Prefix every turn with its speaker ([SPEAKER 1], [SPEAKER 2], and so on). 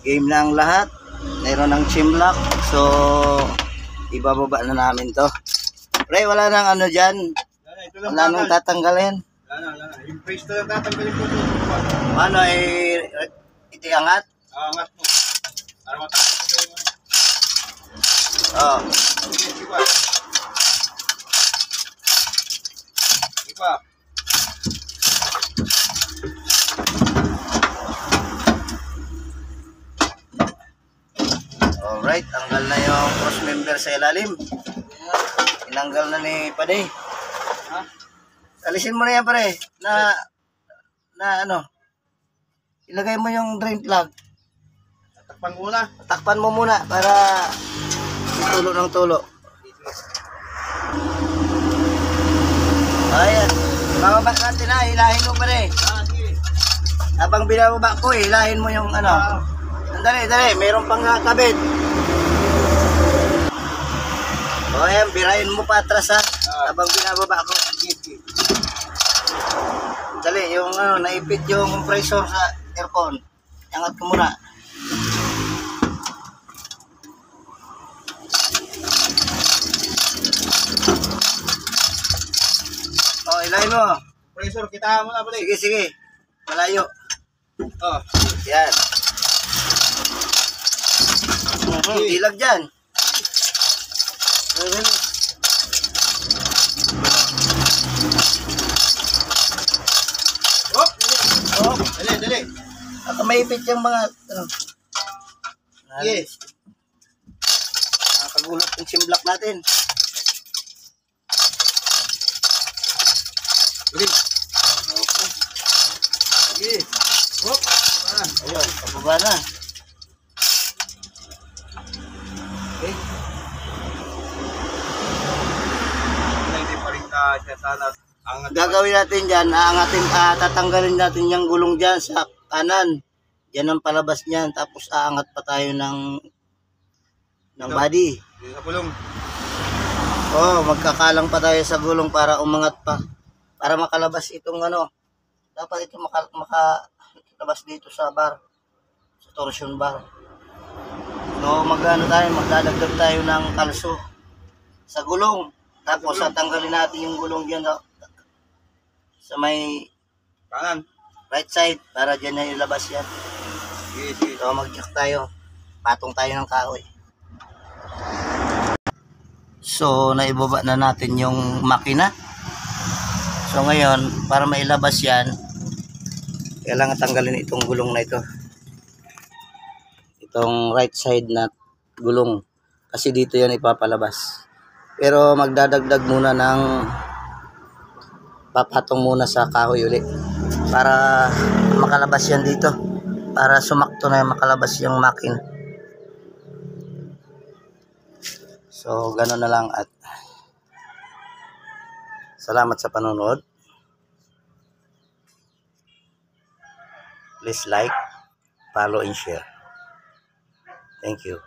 [SPEAKER 1] Game na ang lahat. Mayroon ng chimlock. So, ibababa na namin to. Pre, wala nang ano dyan. Wala nang tatanggalin.
[SPEAKER 2] Wala. Yung face na lang tatanggalin po.
[SPEAKER 1] Ano, itiangat?
[SPEAKER 2] Angat mo. Para matanggal ko yung...
[SPEAKER 1] Oo.
[SPEAKER 2] Iba.
[SPEAKER 1] Alright, tanggal na yung cross member sa ilalim. Tinanggal na ni Paday.
[SPEAKER 2] Ha?
[SPEAKER 1] Alisin mo na yan, pare. Na ano. Ilagay mo yung drain plug.
[SPEAKER 2] Takpan muna.
[SPEAKER 1] Takpan mo muna para tulo ng tulo. Ayan. Bababa natin na. Hilahin mo, pare.
[SPEAKER 2] Sige.
[SPEAKER 1] Habang binababa ko, hilahin mo yung ano. Dali. Mayroon pang kabit. O ayan, birahin mo pa atras ha. Habang binababa ko. Dali, yung ano, naipit yung compressor sa aircon. Angat ko muna. O, ilahin mo.
[SPEAKER 2] Pressure, kita mo na pala.
[SPEAKER 1] Sige. Malayo.
[SPEAKER 2] Oh.
[SPEAKER 1] Yan. Ilag dyan.
[SPEAKER 2] Oh, dali.
[SPEAKER 1] Ako maipit yung mga ano.
[SPEAKER 2] Sige.
[SPEAKER 1] Nakakagulat yung chimlock natin.
[SPEAKER 2] Sige.
[SPEAKER 1] Okay.
[SPEAKER 2] Sige. Hop.
[SPEAKER 1] Ayun, pababa na. Okay.
[SPEAKER 2] Hindi pa rin siya sana.
[SPEAKER 1] Gagawin natin dyan, tatanggalin natin yung gulong dyan sa kanan. Yan ang palabas niyan. Tapos aangat pa tayo ng body.
[SPEAKER 2] Sa gulong.
[SPEAKER 1] Oh, magkakalang pa tayo sa gulong para umangat pa. Para makalabas itong ano. Dapat ito makalabas dito sa bar. Sa torsion bar. So magdadagdag tayo ng kalso sa gulong. Tapos tatanggalin natin yung gulong dyan sa may
[SPEAKER 2] Kanan.
[SPEAKER 1] right side para dyan na ilabas yan.
[SPEAKER 2] Sige.
[SPEAKER 1] So mag-jack tayo. Patong tayo ng kahoy. So naibaba na natin yung makina. So ngayon, para mailabas yan, kailangan tanggalin itong gulong na ito. Itong right side na gulong. Kasi dito yan ipapalabas. Pero magdadagdag muna ng papatong muna sa kahoy ulit. Para makalabas yan dito. Para sumakto na yung makalabas yung makina. So gano'n na lang at salamat sa panonood. Please like, follow, and share. Thank you.